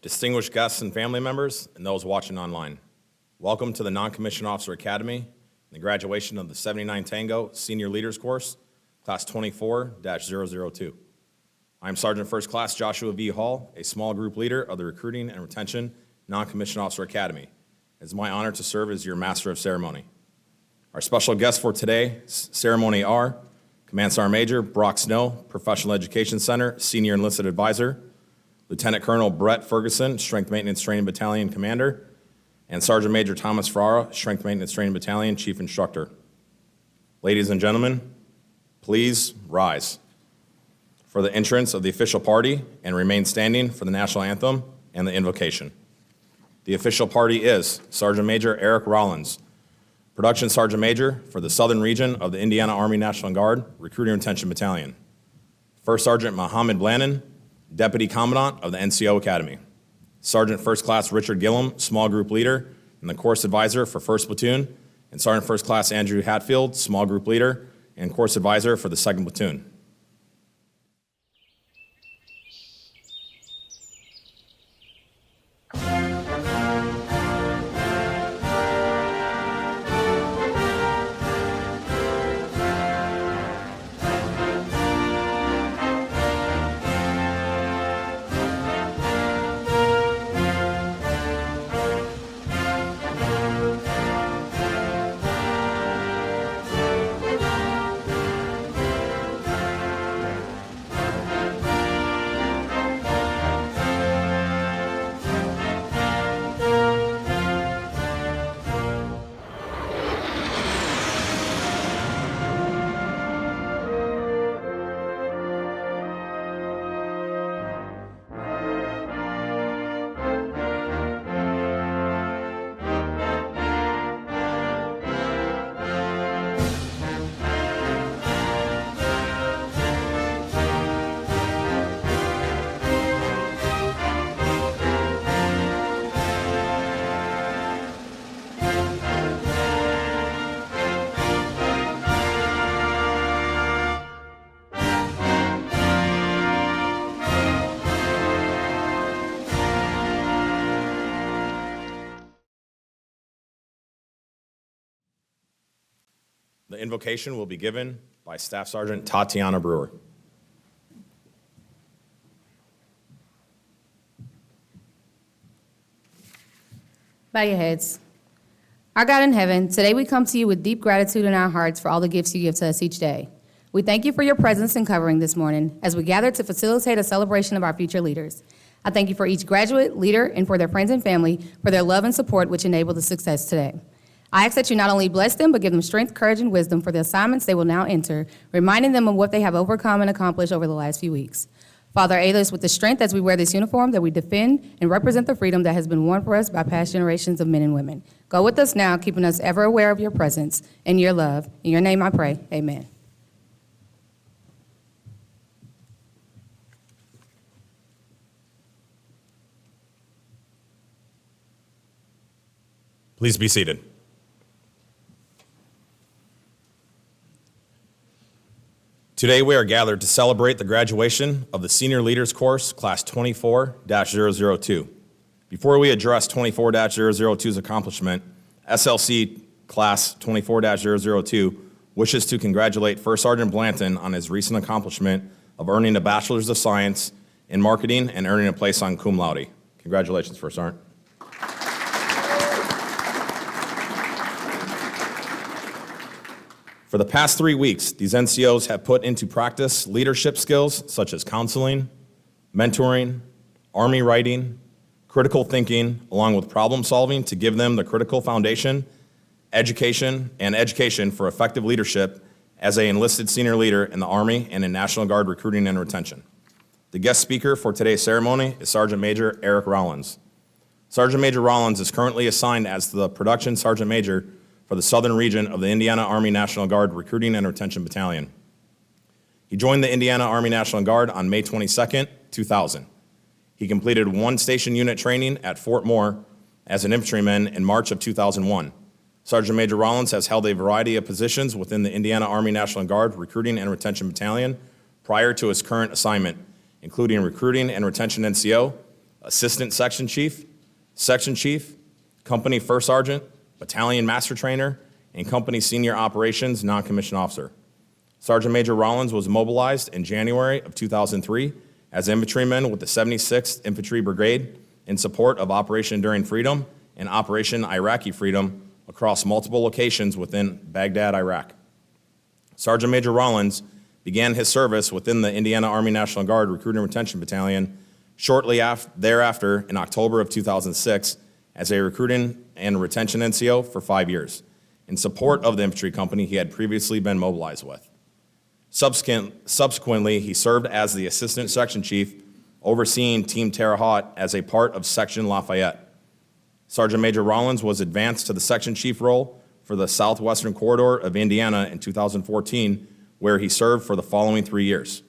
distinguished guests and family members, and those watching online. Welcome to the Non-Commissioned Officer Academy and the graduation of the 79 Tango Senior Leaders Course, Class 24-002. I'm Sergeant First Class Joshua V. Hall, a small group leader of the Recruiting and Retention Non-Commissioned Officer Academy. It's my honor to serve as your Master of Ceremony. Our special guests for today's ceremony are Command Sergeant Major Brock Snow, Professional Education Center Senior Enlisted Advisor, Lieutenant Colonel Brett Ferguson, Strength Maintenance Training Battalion Commander, and Sergeant Major Thomas Ferrara, Strength Maintenance Training Battalion Chief Instructor. Ladies and gentlemen, please rise for the entrance of the official party and remain standing for the national anthem and the invocation. The official party is Sergeant Major Eric Rollins, Production Sergeant Major for the Southern Region of the Indiana Army National Guard Recruiting and Retention Battalion. First Sergeant Mohammed Blannon, Deputy Commandant of the NCO Academy. Sergeant First Class Richard Gillum, Small Group Leader and the Course Advisor for 1st Platoon, and Sergeant First Class Andrew Hatfield, Small Group Leader and Course Advisor for the 2nd Platoon. The invocation will be given by Staff Sergeant Tatiana Brewer. Bow your heads. Our God in heaven, today we come to you with deep gratitude in our hearts for all the gifts you give to us each day. We thank you for your presence and covering this morning as we gather to facilitate a celebration of our future leaders. I thank you for each graduate, leader, and for their friends and family for their love and support which enable the success today. I ask that you not only bless them, but give them strength, courage, and wisdom for the assignments they will now enter, reminding them of what they have overcome and accomplished over the last few weeks. Father, aid us with the strength as we wear this uniform that we defend and represent the freedom that has been won for us by past generations of men and women. Go with us now, keeping us ever aware of your presence and your love. In your name I pray, amen. Please be seated. Today we are gathered to celebrate the graduation of the Senior Leaders Course, Class 24-002. Before we address 24-002's accomplishment, SLC Class 24-002 wishes to congratulate First Sergeant Blanton on his recent accomplishment of earning a Bachelor's of Science in Marketing and earning a place on cum laude. Congratulations, First Sergeant. For the past 3 weeks, these NCOs have put into practice leadership skills such as counseling, mentoring, Army writing, critical thinking, along with problem solving to give them the critical foundation, education for effective leadership as an enlisted senior leader in the Army and in National Guard recruiting and retention. The guest speaker for today's ceremony is Sergeant Major Eric Rollins. Sergeant Major Rollins is currently assigned as the Production Sergeant Major for the Southern Region of the Indiana Army National Guard Recruiting and Retention Battalion. He joined the Indiana Army National Guard on May 22, 2000. He completed 1 station unit training at Fort Moore as an infantryman in March of 2001. Sergeant Major Rollins has held a variety of positions within the Indiana Army National Guard Recruiting and Retention Battalion prior to his current assignment, including Recruiting and Retention NCO, assistant section chief, company first sergeant, battalion master trainer, and company senior operations non-commissioned officer. Sergeant Major Rollins was mobilized in January of 2003 as infantryman with the 76th Infantry Brigade in support of Operation Enduring Freedom and Operation Iraqi Freedom across multiple locations within Baghdad, Iraq. Sergeant Major Rollins began his service within the Indiana Army National Guard Recruiting and Retention Battalion shortly thereafter in October of 2006 as a recruiting and retention NCO for 5 years in support of the infantry company he had previously been mobilized with. Subsequently, he served as the assistant section chief, overseeing Team Terre Haute as a part of Section Lafayette. Sergeant Major Rollins was advanced to the section chief role for the southwestern corridor of Indiana in 2014, where he served for the following 3 years.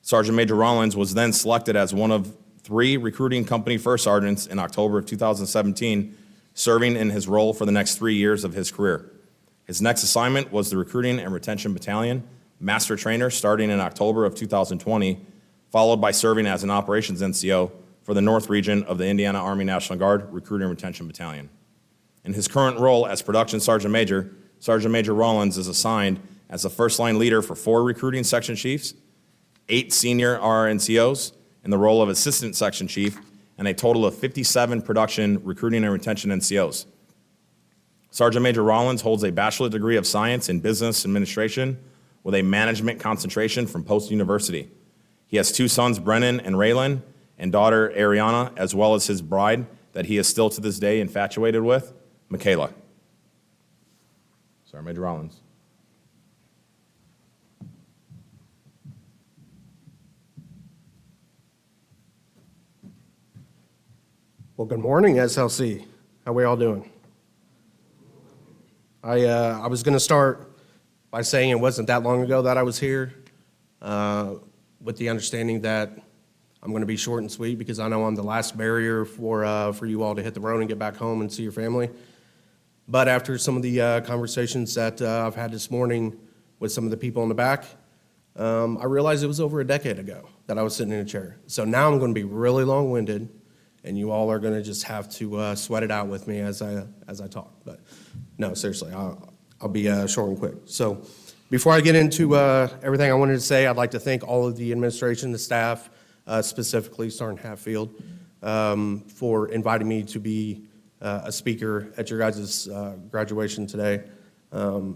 Sergeant Major Rollins was then selected as one of 3 recruiting company first sergeants in October of 2017, serving in his role for the next 3 years of his career. His next assignment was the Recruiting and Retention Battalion Master Trainer starting in October of 2020, followed by serving as an Operations NCO for the North Region of the Indiana Army National Guard Recruiting and Retention Battalion. In his current role as Production Sergeant Major, Sergeant Major Rollins is assigned as the first-line leader for 4 recruiting section chiefs, 8 senior RNCOs in the role of Assistant Section Chief, and a total of 57 production recruiting and retention NCOs. Sergeant Major Rollins holds a bachelor's degree of science in business administration with a management concentration from Post University. He has 2 sons, Brennan and Raylan, and daughter Ariana, as well as his bride that he is still to this day infatuated with, Michaela. Sergeant Major Rollins. Well, good morning, SLC. How we all doing? I was going to start by saying it wasn't that long ago that I was here, with the understanding that I'm going to be short and sweet because I know I'm the last barrier for you all to hit the road and get back home and see your family. But after some of the conversations that I've had this morning with some of the people in the back, I realized it was over a decade ago that I was sitting in a chair. So now I'm going to be really long-winded, and you all are going to just have to sweat it out with me as I talk. But no, seriously, I'll be short and quick. So before I get into everything I wanted to say, I'd like to thank all of the administration, the staff, specifically Sergeant Hatfield, for inviting me to be a speaker at your guys' graduation today.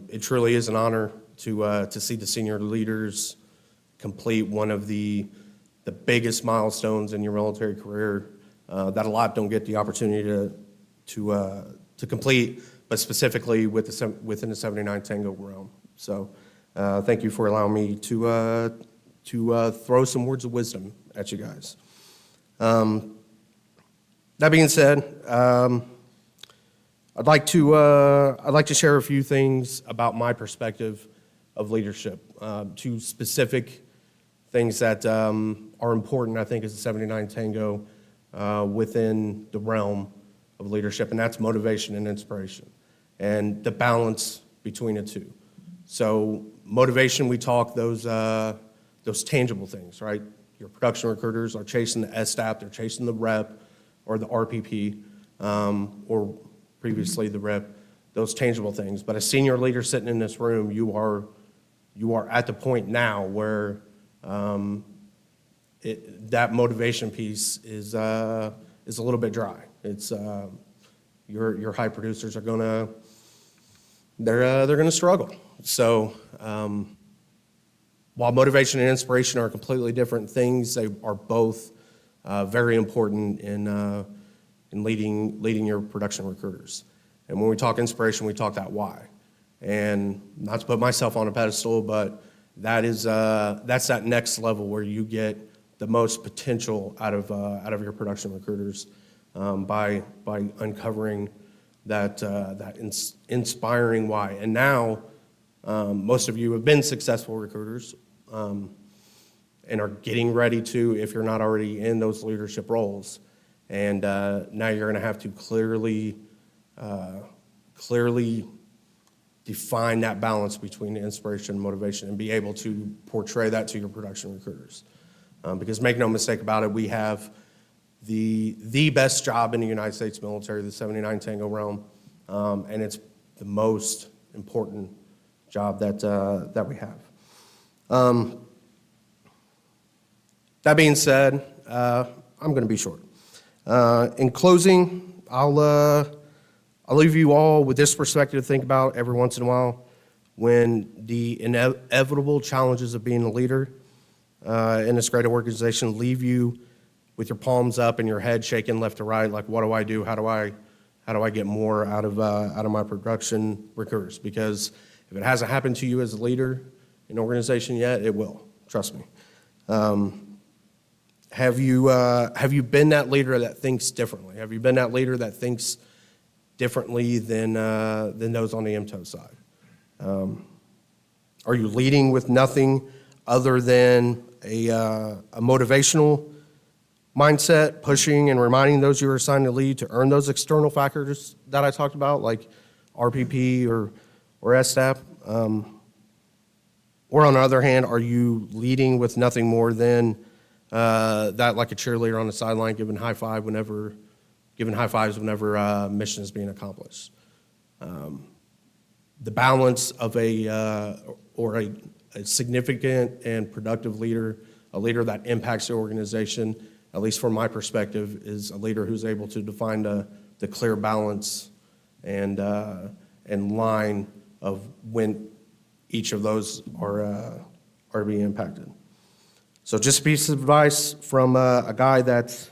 It truly is an honor to see the senior leaders complete one of the biggest milestones in your military career that a lot don't get the opportunity to complete, but specifically within the 79 Tango realm. So thank you for allowing me to throw some words of wisdom at you guys. That being said, I'd like to share a few things about my perspective of leadership, 2 specific things that are important, I think, as a 79 Tango within the realm of leadership, and that's motivation and inspiration, and the balance between the 2. So motivation, we talk those tangible things, right? Your production recruiters are chasing the SSTAP, they're chasing the rep or the RPP, or previously the rep, those tangible things. But a senior leader sitting in this room, you are at the point now where that motivation piece is a little bit dry. It's your high producers are gonna struggle. So while motivation and inspiration are completely different things, they are both very important in leading your production recruiters. And when we talk inspiration, we talk that why. And not to put myself on a pedestal, but that's that next level where you get the most potential out of your production recruiters by uncovering that inspiring why. And now most of you have been successful recruiters and are getting ready to, if you're not already in those leadership roles. And now you're going to have to clearly define that balance between inspiration and motivation and be able to portray that to your production recruiters. Because make no mistake about it, we have the best job in the United States military, the 79 Tango realm, and it's the most important job that we have. That being said, I'm going to be short. In closing, I'll leave you all with this perspective to think about every once in a while. When the inevitable challenges of being a leader in this great organization leave you with your palms up and your head shaking left to right, like, what do I do? How do I get more out of my production recruiters? Because if it hasn't happened to you as a leader in an organization yet, it will. Trust me. Have you been that leader that thinks differently? Have you been that leader that thinks differently than those on the MTO side? Are you leading with nothing other than a motivational mindset, pushing and reminding those you are assigned to lead to earn those external factors that I talked about, like RPP or STAP? Or on the other hand, are you leading with nothing more than that, like a cheerleader on the sideline giving high fives whenever mission is being accomplished? The balance of a significant and productive leader, a leader that impacts the organization, at least from my perspective, is a leader who's able to define the clear balance and line of when each of those are being impacted. So just a piece of advice from a guy that's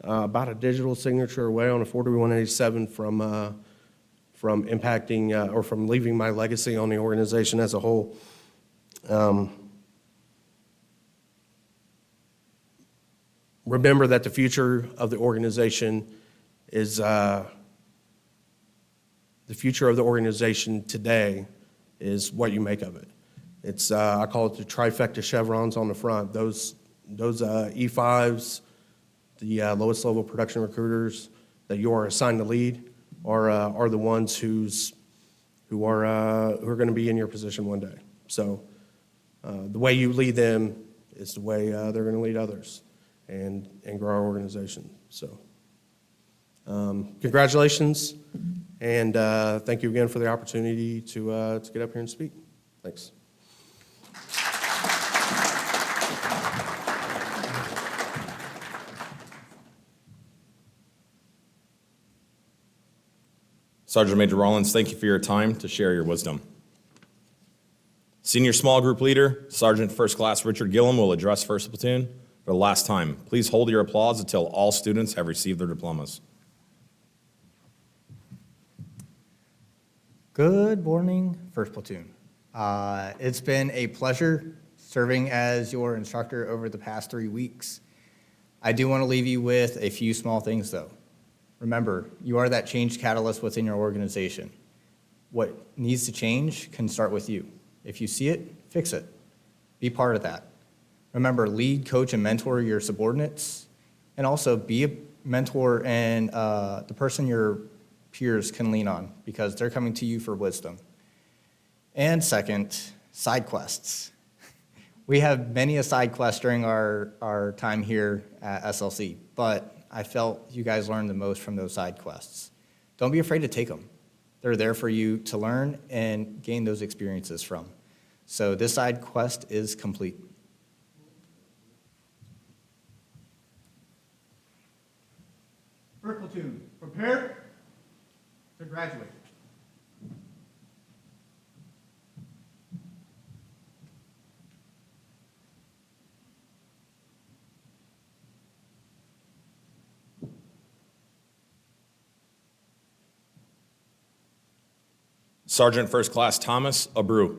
about a digital signature away on a 4187 from impacting or from leaving my legacy on the organization as a whole. Remember that the future of the organization is the future of the organization today is what you make of it. It's I call it the trifecta chevrons on the front. Those E5s, the lowest level production recruiters that you are assigned to lead, are the ones who are going to be in your position one day. So the way you lead them is the way they're going to lead others and grow our organization. So congratulations, and thank you again for the opportunity to get up here and speak. Thanks. Sergeant Major Rollins, thank you for your time to share your wisdom. Senior Small Group Leader, Sergeant First Class Richard Gillum will address First Platoon for the last time. Please hold your applause until all students have received their diplomas. Good morning, First Platoon. It's been a pleasure serving as your instructor over the past 3 weeks. I do want to leave you with a few small things, though. Remember, you are that change catalyst within your organization. What needs to change can start with you. If you see it, fix it. Be part of that. Remember, lead, coach, and mentor your subordinates, and also be a mentor and the person your peers can lean on, because they're coming to you for wisdom. And second, side quests. We have many a side quest during our time here at SLC, but I felt you guys learned the most from those side quests. Don't be afraid to take them. They're there for you to learn and gain those experiences from. So this side quest is complete. First Platoon, prepare to graduate. Sergeant First Class Thomas Abreu.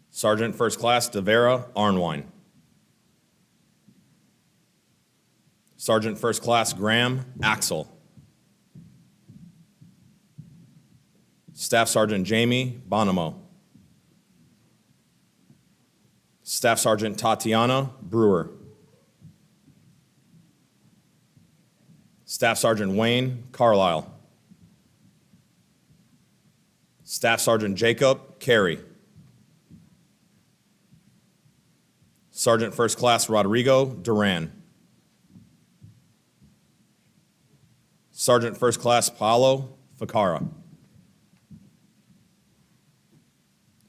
Sergeant First Class Devera Arnwine. Sergeant First Class Graham Axel. Staff Sergeant Jamie Bonomo. Staff Sergeant Tatiana Brewer. Staff Sergeant Wayne Carlisle. Staff Sergeant Jacob Carey. Sergeant First Class Rodrigo Duran. Sergeant First Class Paulo Ficara.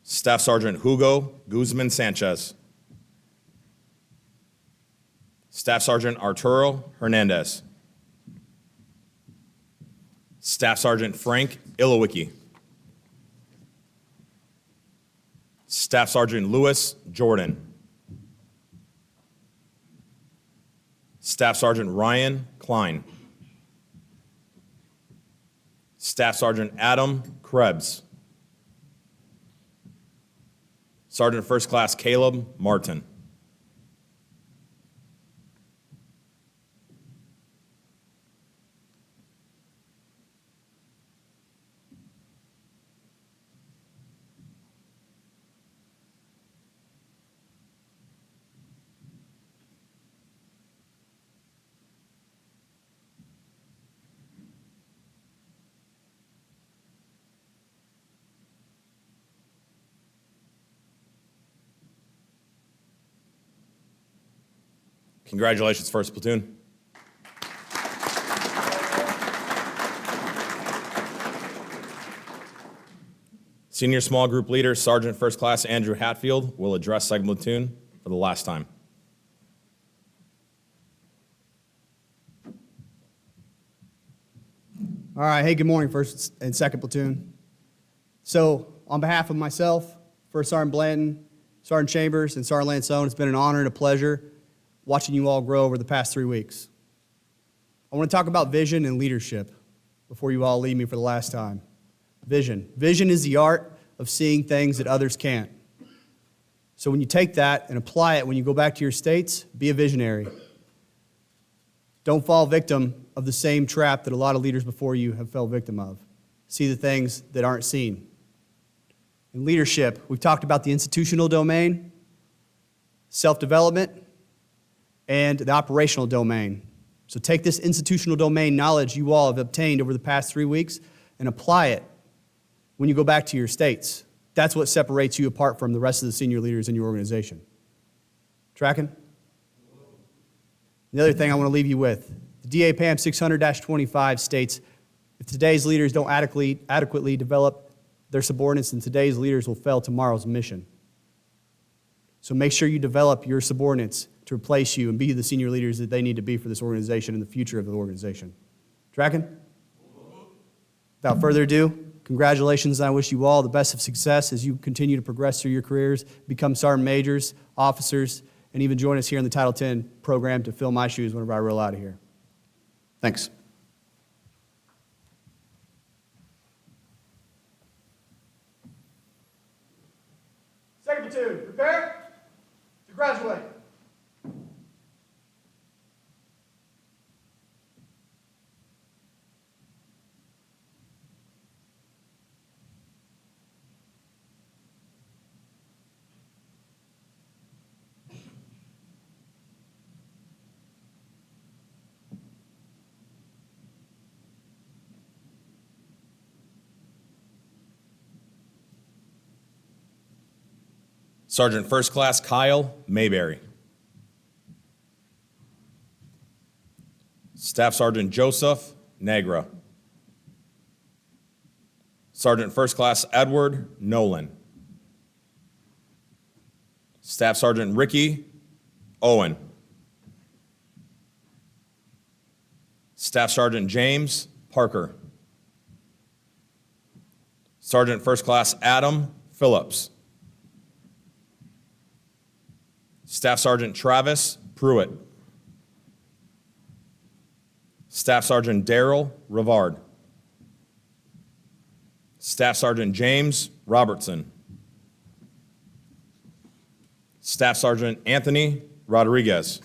Staff Sergeant Hugo Guzman Sanchez. Staff Sergeant Arturo Hernandez. Staff Sergeant Frank Ilowicki. Staff Sergeant Louis Jordan. Staff Sergeant Ryan Klein. Staff Sergeant Adam Krebs. Sergeant First Class Caleb Martin. Congratulations, First Platoon. Senior Small Group Leader, Sergeant First Class Andrew Hatfield, will address Second Platoon for the last time. All right, hey, good morning, First and Second Platoon. So, on behalf of myself, First Sergeant Blanton, Sergeant Chambers, and Sergeant Lansone, it's been an honor and a pleasure watching you all grow over the past 3 weeks. I want to talk about vision and leadership before you all leave me for the last time. Vision. Vision is the art of seeing things that others can't. So when you take that and apply it when you go back to your states, be a visionary. Don't fall victim of the same trap that a lot of leaders before you have fell victim of. See the things that aren't seen. In leadership, we've talked about the institutional domain, self-development, and the operational domain. So take this institutional domain knowledge you all have obtained over the past 3 weeks and apply it when you go back to your states. That's what separates you apart from the rest of the senior leaders in your organization. Tracking? The other thing I want to leave you with, the DAPAM 600-25 states, if today's leaders don't adequately develop their subordinates, then today's leaders will fail tomorrow's mission. So make sure you develop your subordinates to replace you and be the senior leaders that they need to be for this organization and the future of the organization. Tracking? Without further ado, congratulations, and I wish you all the best of success as you continue to progress through your careers, become sergeant majors, officers, and even join us here in the Title X program to fill my shoes whenever I roll out of here. Thanks. Second platoon, prepare to graduate. Sergeant First Class Kyle Mayberry. Staff Sergeant Joseph Negra. Sergeant First Class Edward Nolan. Staff Sergeant Ricky Owen. Staff Sergeant James Parker. Sergeant First Class Adam Phillips. Staff Sergeant Travis Pruitt. Staff Sergeant Daryl Rivard. Staff Sergeant James Robertson. Staff Sergeant Anthony Rodriguez.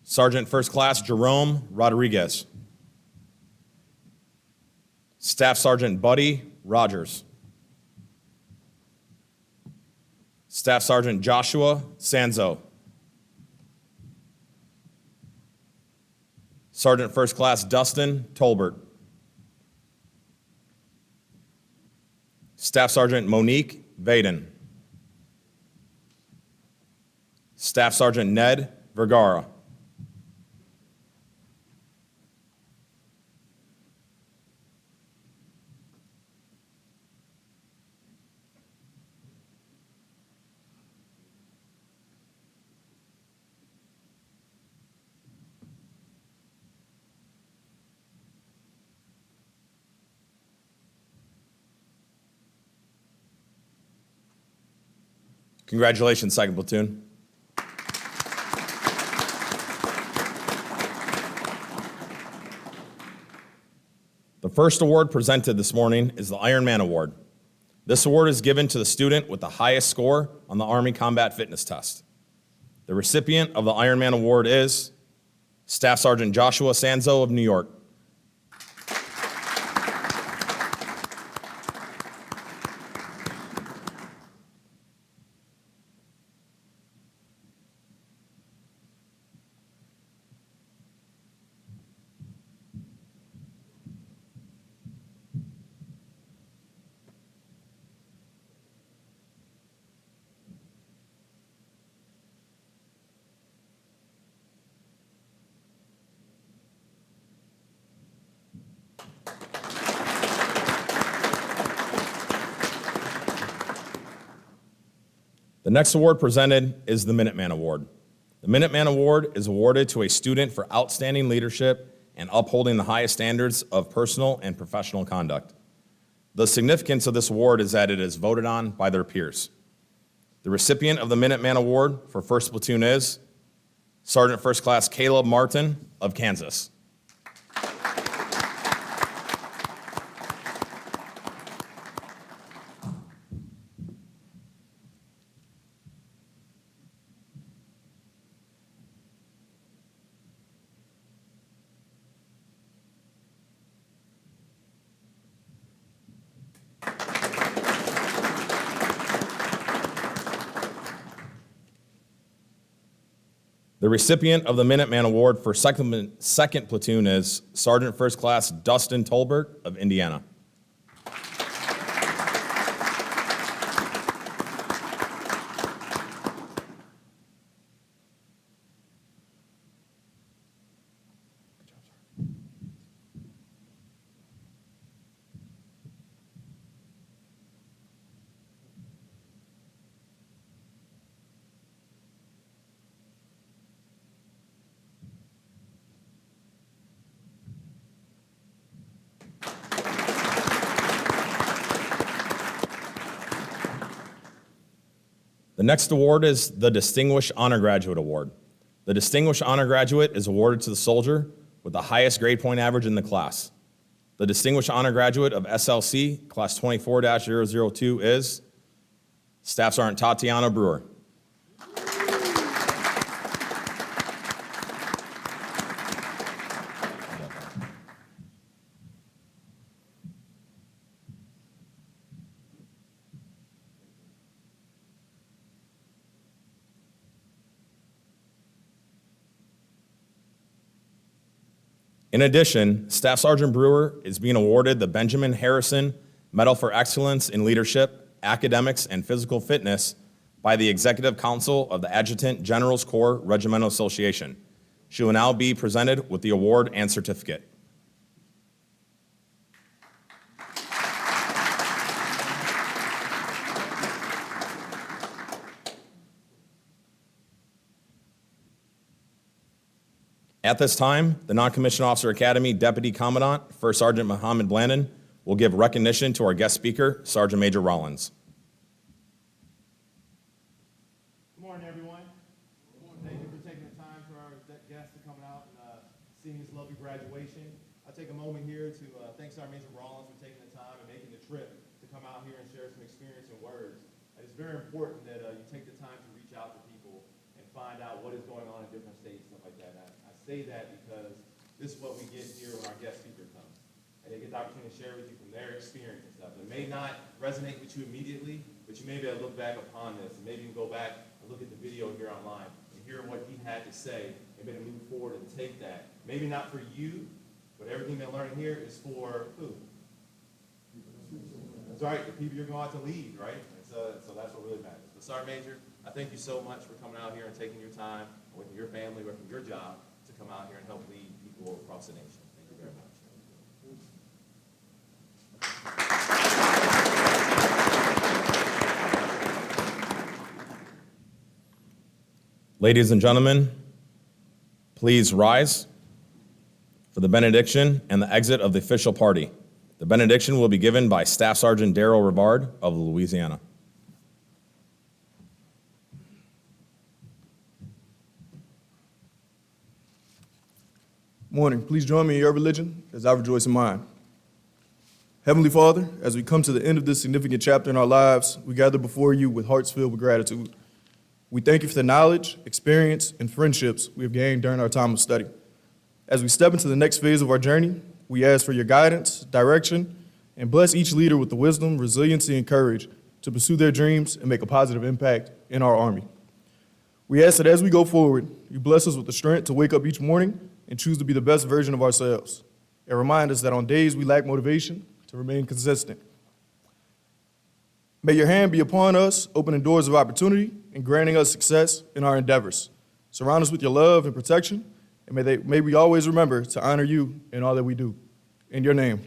Sergeant First Class Jerome Rodriguez. Staff Sergeant Buddy Rogers. Staff Sergeant Joshua Sanzo. Sergeant First Class Dustin Tolbert. Staff Sergeant Monique Vaden. Staff Sergeant Ned Vergara. Congratulations, 2nd Platoon. The first award presented this morning is the Iron Man Award. This award is given to the student with the highest score on the Army Combat Fitness Test. The recipient of the Iron Man Award is Staff Sergeant Joshua Sanzo of New York. The next award presented is the Minuteman Award. The Minuteman Award is awarded to a student for outstanding leadership and upholding the highest standards of personal and professional conduct. The significance of this award is that it is voted on by their peers. The recipient of the Minuteman Award for 1st Platoon is Sergeant First Class Caleb Martin of Kansas. The recipient of the Minuteman Award for 2nd Platoon is Sergeant First Class Dustin Tolbert of Indiana. The next award is the Distinguished Honor Graduate Award. The Distinguished Honor Graduate is awarded to the soldier with the highest grade point average in the class. The Distinguished Honor Graduate of SLC Class 24-002 is Staff Sergeant Tatiana Brewer. In addition, Staff Sergeant Brewer is being awarded the Benjamin Harrison Medal for Excellence in Leadership, Academics, and Physical Fitness by the Executive Council of the Adjutant General's Corps Regimental Association. She will now be presented with the award and certificate. At this time, the Non-Commissioned Officer Academy Deputy Commandant, First Sergeant Muhammad Blandon, will give recognition to our guest speaker, Sergeant Major Rollins. Good morning, everyone. Thank you for taking the time for our guests to come out and seeing this lovely graduation. I'll take a moment here to thank Sergeant Major Rollins for taking the time and making the trip to come out here and share some experience and words. It's very important that you take the time to reach out to people and find out what is going on in different states, stuff like that. And I say that because this is what we get here when our guest speaker comes. And they get the opportunity to share with you from their experience and stuff. It may not resonate with you immediately, but you may be able to look back upon this, and maybe you can go back and look at the video here online and hear what he had to say, and maybe move forward and take that. Maybe not for you, but everything they're learning here is for who? That's right, the people you're going to lead, right? And so that's what really matters. So Sergeant Major, I thank you so much for coming out here and taking your time with your family, or from your job, to come out here and help lead people across the nation. Thank you very much. Ladies and gentlemen, please rise for the benediction and the exit of the official party. The benediction will be given by Staff Sergeant Darrell Rivard of Louisiana. Morning. Please join me in your religion as I rejoice in mine. Heavenly Father, as we come to the end of this significant chapter in our lives, we gather before you with hearts filled with gratitude. We thank you for the knowledge, experience, and friendships we have gained during our time of study. As we step into the next phase of our journey, we ask for your guidance, direction, and bless each leader with the wisdom, resiliency, and courage to pursue their dreams and make a positive impact in our Army. We ask that as we go forward, you bless us with the strength to wake up each morning and choose to be the best version of ourselves, and remind us that on days we lack motivation, to remain consistent. May your hand be upon us, opening doors of opportunity and granting us success in our endeavors. Surround us with your love and protection, and may we always remember to honor you in all that we do. In your name.